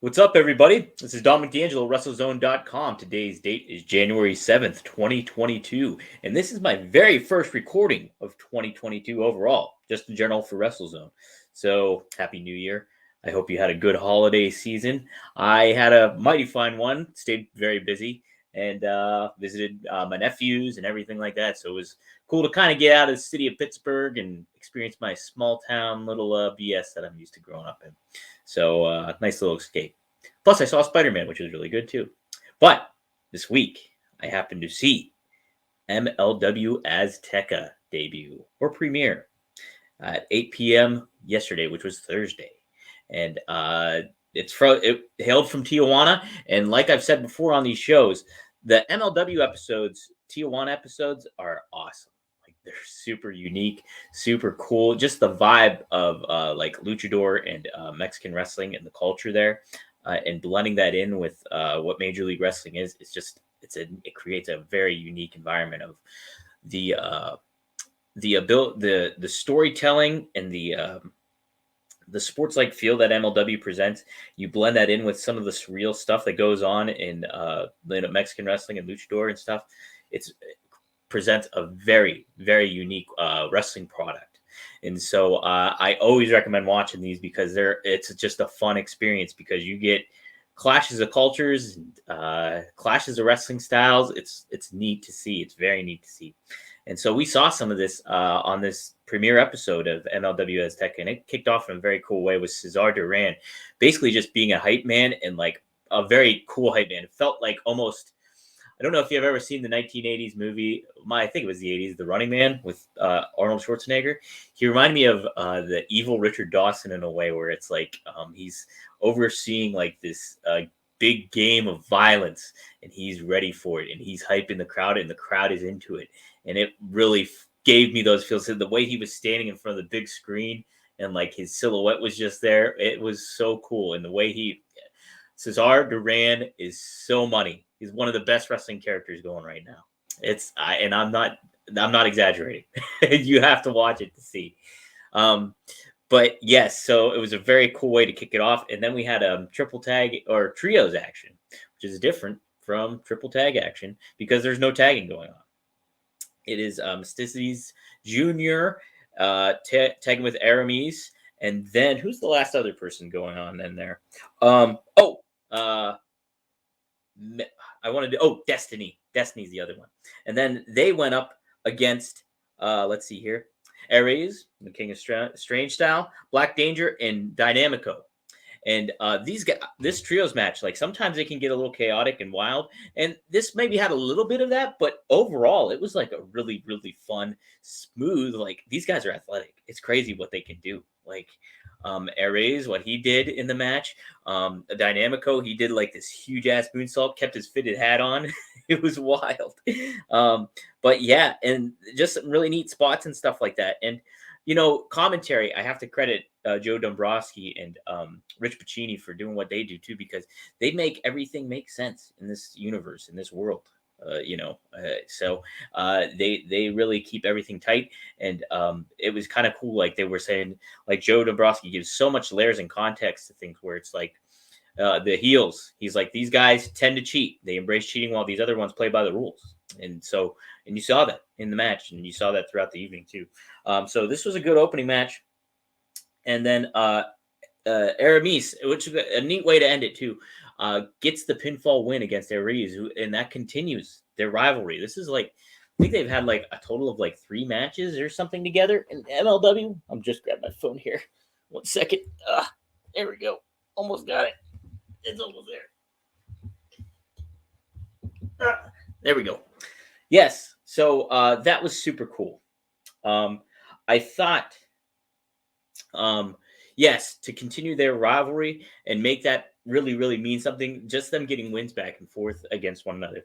What's up, everybody? This is Dominic DeAngelo, WrestleZone.com. Today's date is January 7th, 2022, and this is my very first recording of 2022 overall, just in general for WrestleZone. So, Happy New Year. I hope you had a good holiday season. I had a mighty fine one, stayed very busy, and visited my nephews and everything like that. So, it was cool to kind of get out of the city of Pittsburgh and experience my small town little BS that I'm used to growing up in. So, nice little escape. Plus, I saw Spider-Man, which was really good too. But this week, I happened to see MLW Azteca Debut or premiere at 8 p.m. yesterday, which was Thursday, and it hailed from Tijuana. And like I've said before on these shows, the MLW episodes, Tijuana episodes, are awesome. Like they're super unique, super cool. Just the vibe of like luchadore and Mexican wrestling and the culture there. And blending that in with what Major League Wrestling is, it creates a very unique environment of the storytelling and the sports like feel that MLW presents. You blend that in with some of the surreal stuff that goes on in Mexican wrestling and luchador and stuff. It presents a very, very unique wrestling product. And so I always recommend watching these because it's just a fun experience because you get clashes of cultures, clashes of wrestling styles. It's neat to see. It's very neat to see. And so we saw some of this on this premiere episode of MLW Azteca, and it kicked off in a very cool way with Cesar Duran, basically just being a hype man and like a very cool hype man. It felt like almost, I don't know if you've ever seen the 1980s movie. I think it was the 80s, The Running Man with Arnold Schwarzenegger. He reminded me of the evil Richard Dawson in a way where it's like he's overseeing like this big game of violence and he's ready for it and he's hyping the crowd and the crowd is into it. And it really gave me those feels. The way he was standing in front of the big screen and like his silhouette was just there. It was so cool. And the way Cesar Duran is so money. He's one of the best wrestling characters going right now. I'm not exaggerating. You have to watch it to see. But yes, so it was a very cool way to kick it off. And then we had triple tag or trios action, which is different from triple tag action because there's no tagging going on. It is Mysticis Jr. Tagging with Aramis. And then who's the last other person going on in there? I wanted to. Destiny. Destiny's the other one. And then they went up against. Let's see here. Perez, the King of Strange Style, Black Danger, and Dynamico. And these guys, this trios match, like sometimes it can get a little chaotic and wild. And this maybe had a little bit of that, but overall, it was like a really, really fun, smooth. Like these guys are athletic. It's crazy what they can do. Like Perez, what he did in the match. Dynamico, he did like this huge ass moonsault, kept his fitted hat on. It was wild. But yeah, and just some really neat spots and stuff like that. And commentary, I have to credit Joe Dombrowski and Rich Pacini for doing what they do too, because they make everything make sense in this universe, in this world. So they really keep everything tight, and it was kind of cool. Like they were saying, like Joe Dombrowski gives so much layers and context to things where it's like the heels. He's like, these guys tend to cheat. They embrace cheating while these other ones play by the rules. And you saw that in the match, and you saw that throughout the evening too. So this was a good opening match. And then Aramis, which is a neat way to end it too, gets the pinfall win against Perez, and that continues their rivalry. This is like, I think they've had like a total of like 3 matches or something together in MLW. I'm just grabbing my phone here. 1 second. There we go. Almost got it. It's almost there. There we go. Yes. So that was super cool. I thought, yes, to continue their rivalry and make that really, really mean something, just them getting wins back and forth against one another.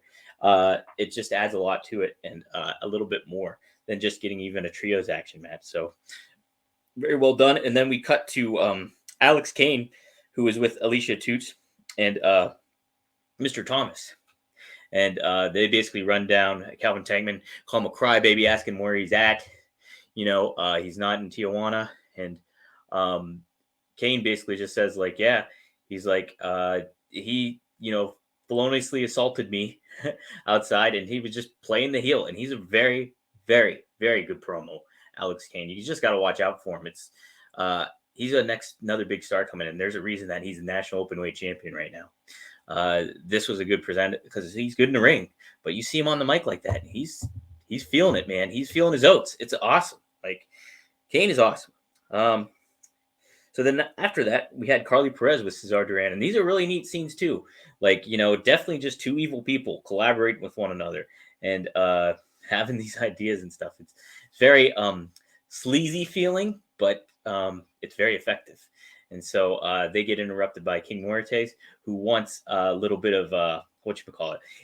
It just adds a lot to it, and a little bit more than just getting even a trios action match. So very well done. And then we cut to Alex Kane, who was with Alicia Toots and Mr. Thomas. And they basically run down Calvin Tankman, call him a crybaby, ask him where he's at. He's not in Tijuana. And Kane basically just says, like, yeah, He's like, he, feloniously assaulted me outside, and he was just playing the heel. And he's a very, very, very good promo, Alex Kane. You just got to watch out for him. He's another big star coming in. There's a reason that he's a national openweight champion right now. This was a good present because he's good in the ring, but you see him on the mic like that, and he's feeling it, man. He's feeling his oats. It's awesome. Like, Kane is awesome. So then after that, we had Carly Perez with Cesar Duran, and these are really neat scenes too. Like, definitely just two evil people collaborating with one another and having these ideas and stuff. It's very sleazy feeling, but it's very effective. And so they get interrupted by King Muertes, who wants a little bit of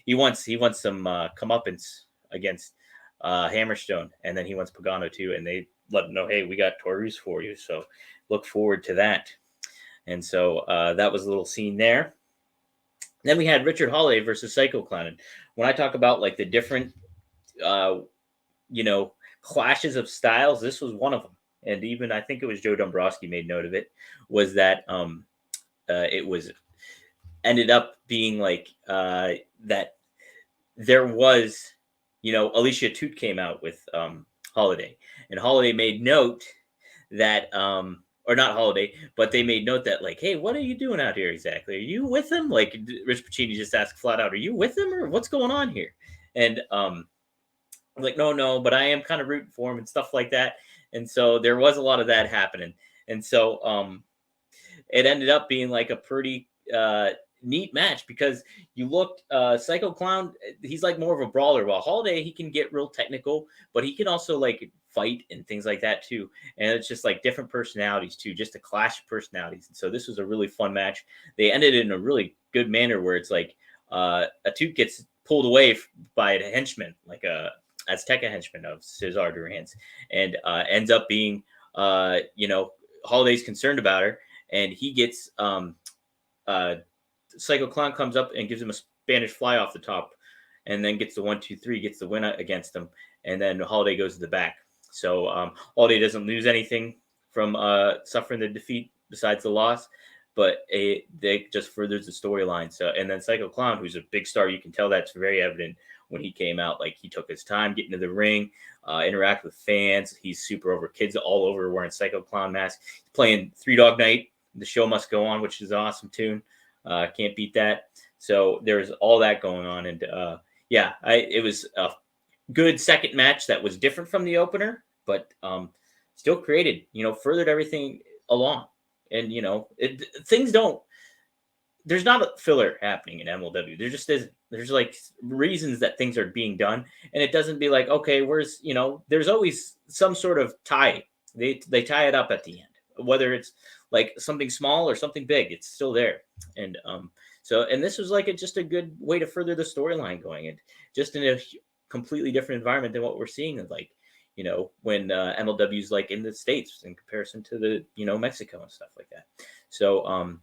He wants some comeuppance against Hammerstone, and then he wants Pagano too, and they let him know, hey, we got Taurus for you, so look forward to that. And so that was a little scene there. Then we had Richard Holiday versus Psycho Clown. And when I talk about like the different, clashes of styles, this was one of them. And even I think it was Joe Dombrowski made note of it, was that it was ended up being like that there was, Alicia Toot came out with Holiday, and Holiday made note that or not Holiday, but they made note that like, hey, what are you doing out here exactly? Are you with him? Like, Rich Pacini just asked flat out, are you with him, or what's going on here? And I'm like, no, but I am kind of rooting for him and stuff like that. And so there was a lot of that happening. And so it ended up being like a pretty neat match, because you looked Psycho Clown, he's like more of a brawler, while Holiday, he can get real technical, but he can also like fight and things like that too. And it's just like different personalities too, just a clash of personalities. And so this was a really fun match. They ended in a really good manner where it's like a Toot gets pulled away by a henchman, like a Azteca henchman of Cesar Duran's, and ends up being Holiday's concerned about her, and he gets Psycho Clown comes up and gives him a Spanish fly off the top, and then gets the 1-2-3, gets the win against him, and then Holiday goes to the back. So Holiday doesn't lose anything from suffering the defeat besides the loss, but they just furthers the storyline. So, and then Psycho Clown, who's a big star, you can tell that's very evident when he came out. Like, he took his time getting to the ring, interact with fans. He's super over. Kids all over wearing Psycho Clown masks. He's playing Three Dog Night, The Show Must Go On, which is an awesome tune. Can't beat that. So there's all that going on. And it was a good second match that was different from the opener, but still created, furthered everything along. And, there's not a filler happening in MLW. There just isn't. There's like reasons that things are being done, and it doesn't be like, okay, where's, there's always some sort of tie. They tie it up at the end, whether it's like something small or something big, it's still there. And and this was like just a good way to further the storyline going, and just in a completely different environment than what we're seeing, like, when MLW's like in the States in comparison to the, Mexico and stuff like that. So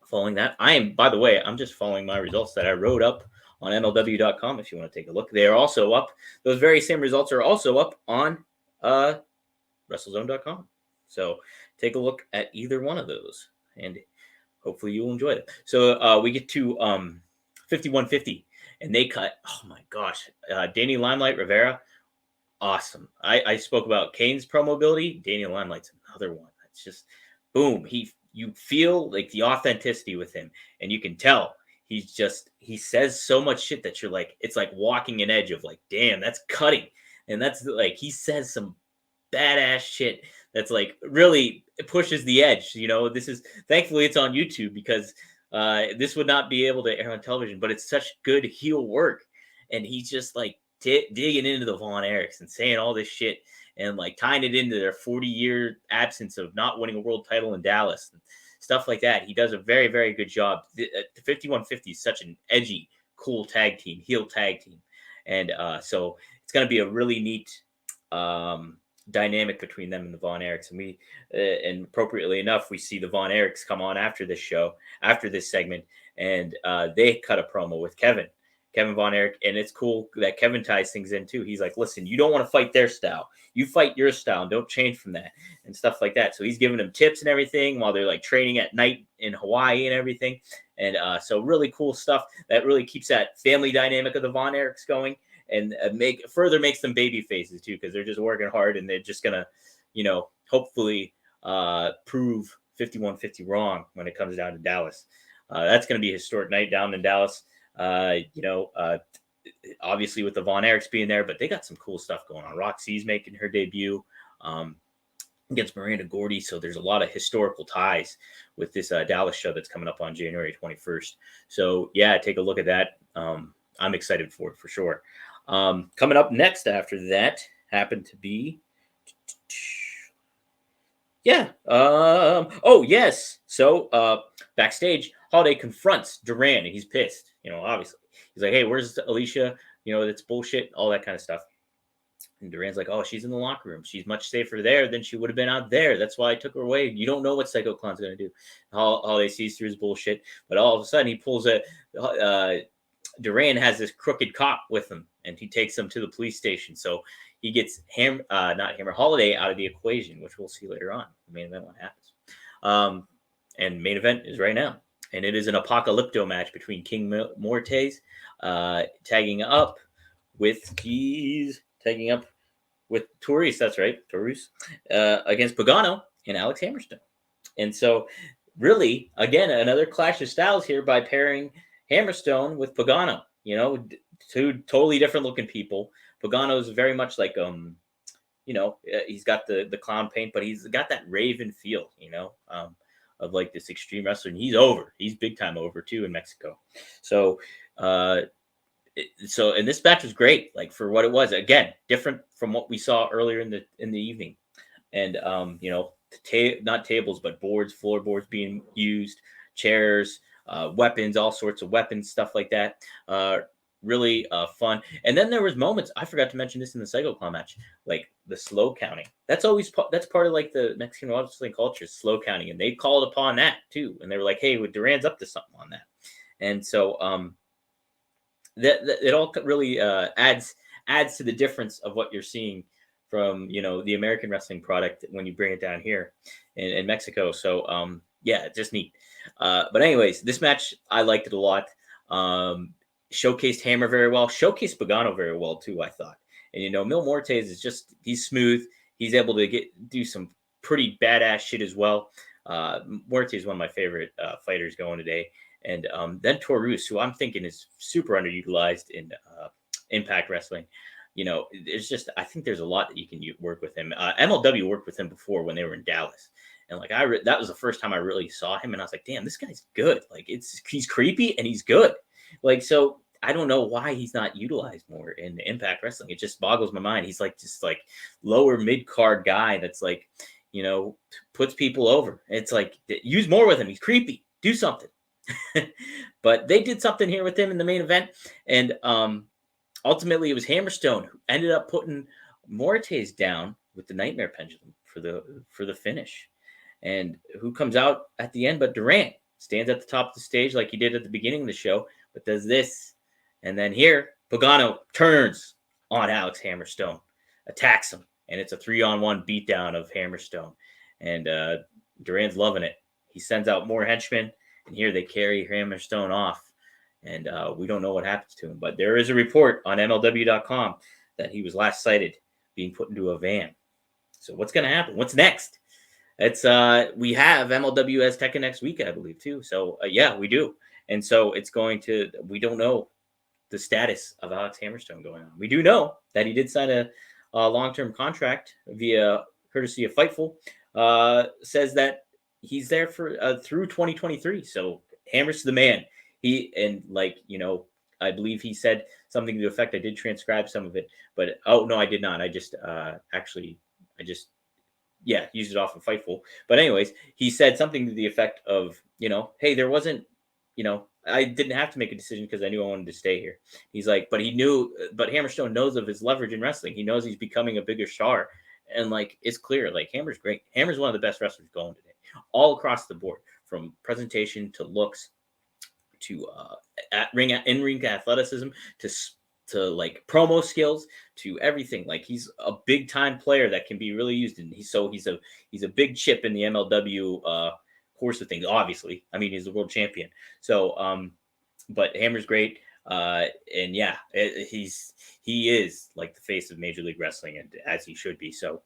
following that, by the way, I'm just following my results that I wrote up on MLW.com. If you want to take a look, they are also up. Those very same results are also up on WrestleZone.com. So take a look at either one of those, and hopefully you'll enjoy it. So we get to 5150, and they cut, oh my gosh, Danny Limelight Rivera, awesome. I spoke about Kane's promo ability. Danny Limelight's another one. It's just, boom, you feel like the authenticity with him, and you can tell he says so much shit that you're like, it's like walking an edge of like, damn, that's cutting. And that's like, he says some badass shit that's like really pushes the edge. This is, thankfully it's on YouTube, because this would not be able to air on television, but it's such good heel work. And he's just like digging into the Von Erichs and saying all this shit, and like tying it into their 40-year absence of not winning a world title in Dallas and stuff like that. He does a very, very good job. The 5150 is such an edgy, cool tag team, heel tag team. And so it's going to be a really neat dynamic between them and the Von Erichs. And we, and appropriately enough, we see the Von Erichs come on after this show, after this segment, and they cut a promo with Kevin. Kevin Von Erich. And it's cool that Kevin ties things in too. He's like, listen, you don't want to fight their style. You fight your style and don't change from that and stuff like that. So he's giving them tips and everything while they're like training at night in Hawaii and everything. And so really cool stuff that really keeps that family dynamic of the Von Erichs going, and makes them baby faces too, because they're just working hard and they're just going to, hopefully prove 5150 wrong when it comes down to Dallas. That's going to be a historic night down in Dallas. Obviously with the Von Erichs being there, but they got some cool stuff going on. Roxy's making her debut against Miranda Gordy. So there's a lot of historical ties with this Dallas show that's coming up on January 21st. So yeah, take a look at that. I'm excited for it for sure. Coming up next after that happened to be, oh yes. So backstage, Holiday confronts Duran and he's pissed, obviously. He's like, hey, where's Alicia? That's bullshit, all that kind of stuff. And Duran's like, oh, she's in the locker room. She's much safer there than she would have been out there. That's why I took her away. You don't know what Psycho Clown's going to do. Holiday sees through his bullshit. But all of a sudden, he pulls Duran has this crooked cop with him, and he takes him to the police station. So he gets Holiday out of the equation, which we'll see later on. The main event, what happens. And main event is right now. And it is an Apocalypto match between King Mortes tagging up with Taurus. That's right, Taurus, against Pagano and Alex Hammerstone. And so, really, again, another clash of styles here by pairing Hammerstone with Pagano. Two totally different looking people. Pagano's very much like he's got the clown paint, but he's got that Raven feel, of like this extreme wrestler. And he's over. He's big time over too in Mexico. So, and this match was great, like for what it was. Again, different from what we saw earlier in the evening. And not tables, but boards, floorboards being used, chairs, weapons, all sorts of weapons, stuff like that. Really fun. And then there was moments, I forgot to mention this in the Psycho Clown match, like the slow counting. That's part of like the Mexican wrestling culture, slow counting. And they called upon that too. And they were like, hey, Duran's up to something on that. And so that it all really adds to the difference of what you're seeing from the American wrestling product when you bring it down here in Mexico. So yeah, just neat. But anyways, this match, I liked it a lot. Showcased Hammer very well, showcased Pagano very well too, I thought. And Mil Mortes is he's smooth. He's able to do some pretty badass shit as well. Mortes is one of my favorite fighters going today. And then Taurus, who I'm thinking is super underutilized in Impact Wrestling. I think there's a lot that you can work with him. MLW worked with him before when they were in Dallas. And like that was the first time I really saw him, and I was like, "Damn, this guy's good! Like, he's creepy and he's good." Like, so I don't know why he's not utilized more in Impact Wrestling. It just boggles my mind. He's like just like lower mid card guy that's like, puts people over. It's like use more with him. He's creepy. Do something. But they did something here with him in the main event, and ultimately it was Hammerstone who ended up putting Mortes down with the Nightmare Pendulum for the finish. And who comes out at the end but Duran? Stands at the top of the stage like he did at the beginning of the show, but does this. And then here, Pagano turns on Alex Hammerstone, attacks him, and it's a 3-on-1 beatdown of Hammerstone. And Duran's loving it. He sends out more henchmen, and here they carry Hammerstone off. And we don't know what happens to him, but there is a report on MLW.com that he was last sighted being put into a van. So what's going to happen? What's next? It's we have MLW Azteca next week, I believe, too. So yeah, we do. And so we don't know the status of Alex Hammerstone going on. We do know that he did sign a long-term contract via courtesy of Fightful. Says that he's there for through 2023. So Hammer's the man. I believe he said something to the effect, I did transcribe some of it, but no, I did not. I just used it off of Fightful. But anyways, he said something to the effect of, hey, there wasn't, I didn't have to make a decision because I knew I wanted to stay here. He's like, but Hammerstone knows of his leverage in wrestling. He knows he's becoming a bigger star. And like, it's clear, like Hammer's great. Hammer's one of the best wrestlers going today, all across the board, from presentation to looks to in-ring athleticism to like promo skills to everything. Like he's a big time player that can be really used, and he's a big chip in the MLW course of things. Obviously, I mean he's the world champion. So but Hammer's great. And yeah, he is like the face of Major League Wrestling, and as he should be. So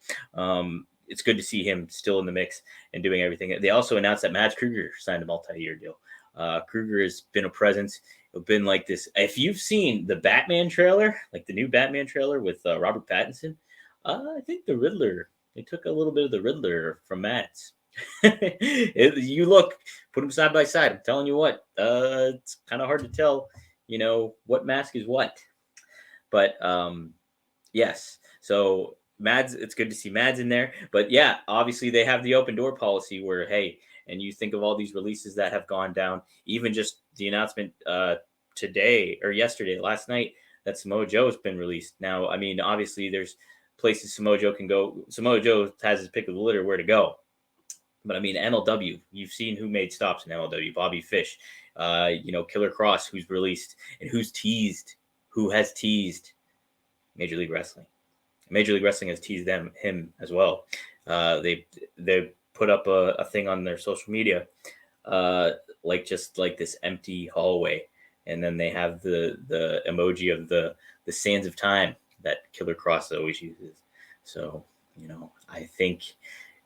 it's good to see him still in the mix and doing everything. They also announced that Mads Kruger signed a multi-year deal. Kruger has been a presence. It's been like this. If you've seen the Batman trailer, like the new Batman trailer with Robert Pattinson, I think the Riddler, they took a little bit of the Riddler from Mads. You look, put them side by side. I'm telling you what, it's kind of hard to tell, what mask is what. But yes, so Mads, it's good to see Mads in there. But yeah, obviously they have the open door policy where, hey, and you think of all these releases that have gone down, even just the announcement today or yesterday, last night, that Samoa Joe has been released. Now, I mean, obviously there's places Samoa Joe can go. Samoa Joe has his pick of the litter where to go. But I mean, MLW, you've seen who made stops in MLW. Bobby Fish, Killer Kross, who's released and who has teased Major League Wrestling. Major League Wrestling has teased him as well. They put up a thing on their social media, like this empty hallway, and then they have the emoji of the sands of time that Killer Kross always uses. So I think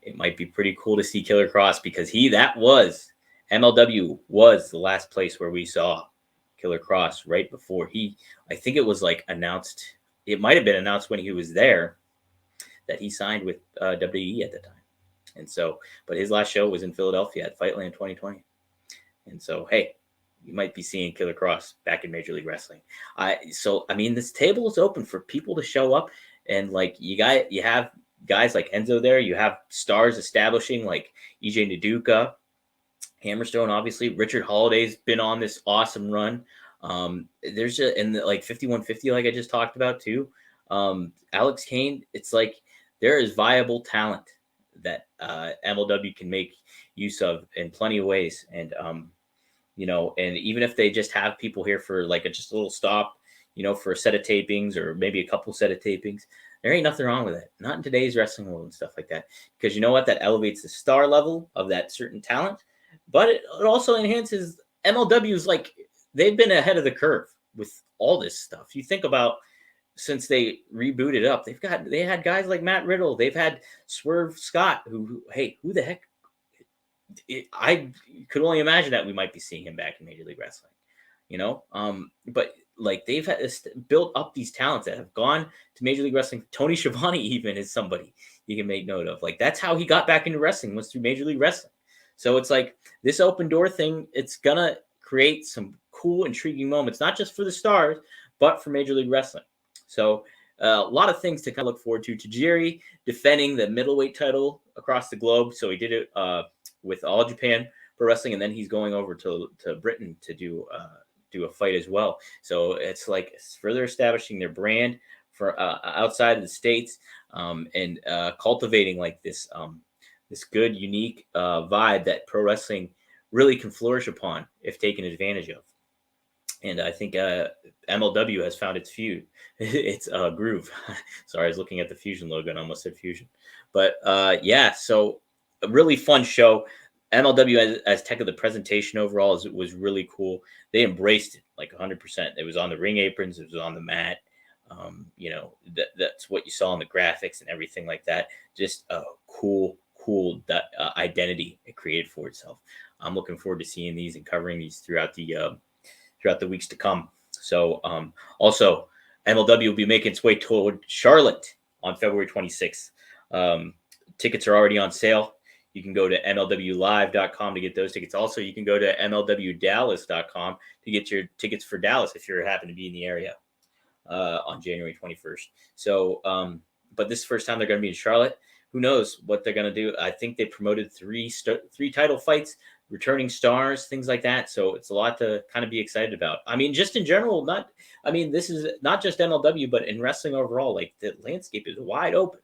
it might be pretty cool to see Killer Kross, because MLW was the last place where we saw Killer Kross right before I think it was like announced. It might have been announced when he was there that he signed with WWE at the time. And so, but his last show was in Philadelphia at Fightland 2020. And so, hey, you might be seeing Killer Kross back in Major League Wrestling. This table is open for people to show up, and like you have guys like Enzo there. You have stars establishing like EJ Nduka, Hammerstone, obviously. Richard Holliday's been on this awesome run. There's like 5150, like I just talked about too. Alex Kane. It's like there is viable talent that MLW can make use of in plenty of ways, and and even if they just have people here for like just a little stop, for a set of tapings or maybe a couple set of tapings, there ain't nothing wrong with it. Not in today's wrestling world and stuff like that. Because you know what? That elevates the star level of that certain talent. But it also enhances MLW's, like, they've been ahead of the curve with all this stuff. You think about since they rebooted up, they had guys like Matt Riddle. They've had Swerve Scott, who the heck? I could only imagine that we might be seeing him back in Major League Wrestling. But like they've built up these talents that have gone to Major League Wrestling. Tony Schiavone even is somebody you can make note of. Like that's how he got back into wrestling, was through Major League Wrestling. So it's like this open door thing, it's gonna create some cool, intriguing moments, not just for the stars, but for Major League Wrestling. So a lot of things to kind of look forward to. Tajiri defending the middleweight title across the globe. So he did it with All Japan Pro Wrestling, and then he's going over to Britain to do a fight as well. So it's like further establishing their brand for outside of the States, and cultivating like this good, unique vibe that pro wrestling really can flourish upon if taken advantage of. And I think MLW has found its groove. Sorry, I was looking at the Fusion logo and I almost said Fusion. But yeah, so a really fun show. MLW Azteca, the presentation overall was really cool. They embraced it like 100%. It was on the ring aprons. It was on the mat. That's what you saw in the graphics and everything like that. Just a cool identity it created for itself. I'm looking forward to seeing these and covering these throughout the weeks to come. So also MLW will be making its way toward Charlotte on February 26th. Tickets are already on sale. You can go to MLWlive.com to get those tickets. Also, you can go to MLWDallas.com to get your tickets for Dallas if you happen to be in the area on January 21st. So, but this is the first time they're going to be in Charlotte. Who knows what they're going to do? I think they promoted three title fights, returning stars, things like that. So it's a lot to kind of be excited about. I mean, just in general, this is not just MLW, but in wrestling overall, like the landscape is wide open,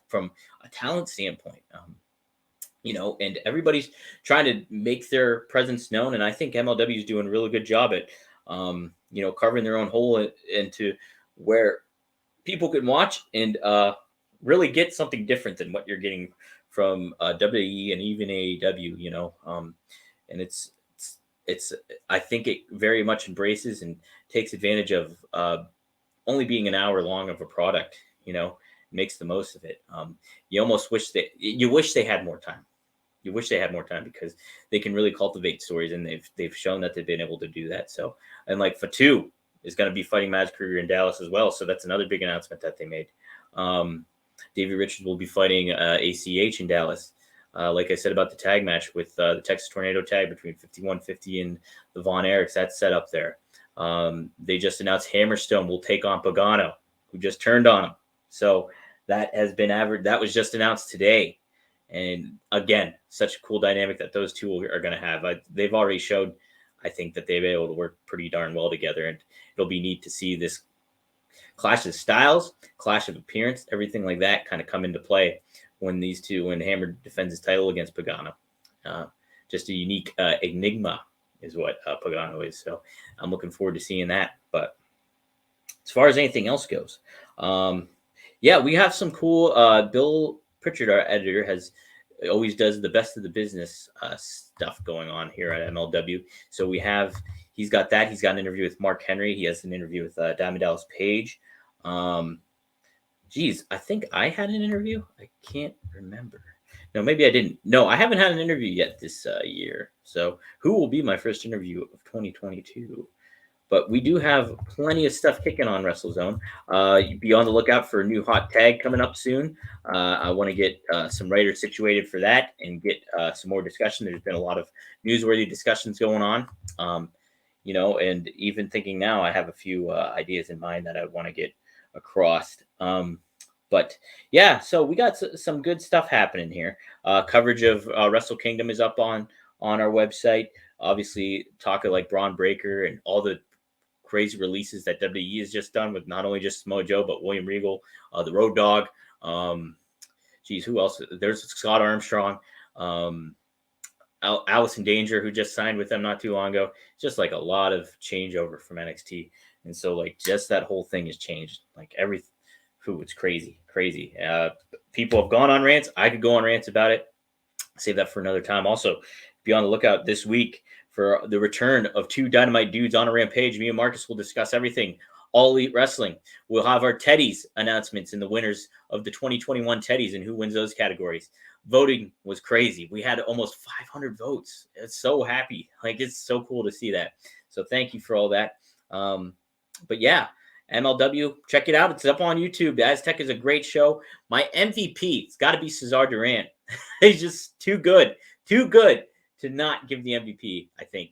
from a talent standpoint. and everybody's trying to make their presence known. And I think MLW is doing a really good job at, carving their own hole into where people can watch and really get something different than what you're getting from WWE and even AEW, and it's I think it very much embraces and takes advantage of only being an hour long of a product, makes the most of it. You almost wish they had more time. You wish they had more time because they can really cultivate stories, and they've shown that they've been able to do that. So, and like Fatu is going to be fighting Maz Kruger in Dallas as well. So that's another big announcement that they made. Davey Richards will be fighting ACH in Dallas. Like I said about the tag match with the Texas Tornado tag between 5150 and the Von Erichs, that's set up there. They just announced Hammerstone will take on Pagano, who just turned on him. So that has been that was just announced today. And again, such a cool dynamic that those two are going to have. They've already showed, I think, that they've been able to work pretty darn well together. And it'll be neat to see this clash of styles, clash of appearance, everything like that kind of come into play when Hammer defends his title against Pagano. Just a unique enigma is what Pagano is. So I'm looking forward to seeing that. But as far as anything else goes, we have some cool Bill Pritchard, our editor, always does the best of the business stuff going on here at MLW. So he's got that. He's got an interview with Mark Henry. He has an interview with Diamond Dallas Page. I think I had an interview. I can't remember. No, maybe I didn't. No, I haven't had an interview yet this year. So who will be my first interview of 2022? But we do have plenty of stuff kicking on WrestleZone. Be on the lookout for a new hot tag coming up soon. I want to get some writers situated for that and get some more discussion. There's been a lot of newsworthy discussions going on, and even thinking now, I have a few ideas in mind that I want to get across. But yeah, so we got some good stuff happening here. Coverage of Wrestle Kingdom is up on our website. Obviously, talking like Braun Breaker and all the crazy releases that WWE has just done with not only just Samoa Joe, but William Regal, the Road Dogg. Who else? There's Scott Armstrong, Allison Danger, who just signed with them not too long ago. Just like a lot of changeover from NXT. And so like just that whole thing has changed. Like everything. It's crazy. People have gone on rants. I could go on rants about it. Save that for another time. Also, be on the lookout this week for the return of two Dynamite dudes on a Rampage. Me and Marcus will discuss everything All Elite Wrestling. We'll have our Teddies announcements and the winners of the 2021 Teddies and who wins those categories. Voting was crazy. We had almost 500 votes. It's so happy. Like, it's so cool to see that. So thank you for all that. But yeah, MLW, check it out. It's up on YouTube. The Aztec is a great show. My MVP, it's got to be Cesar Duran. He's just too good to not give the MVP, I think.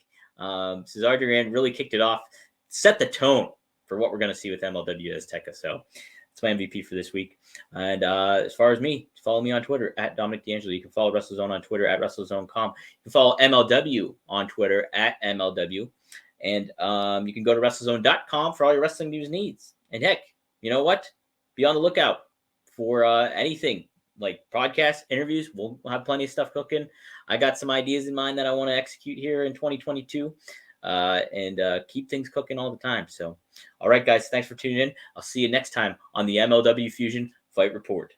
Cesar Duran really kicked it off, set the tone for what we're going to see with MLW Azteca. So it's my MVP for this week. And as far as me, follow me on Twitter at Dominic DeAngelo. You can follow WrestleZone on Twitter at WrestleZone.com. You can follow MLW on Twitter at MLW. And you can go to WrestleZone.com for all your wrestling news needs. And heck, you know what? Be on the lookout for anything like podcasts, interviews. We'll have plenty of stuff cooking. I got some ideas in mind that I want to execute here in 2022 and keep things cooking all the time. So, all right, guys, thanks for tuning in. I'll see you next time on the MLW Fusion Fight Report.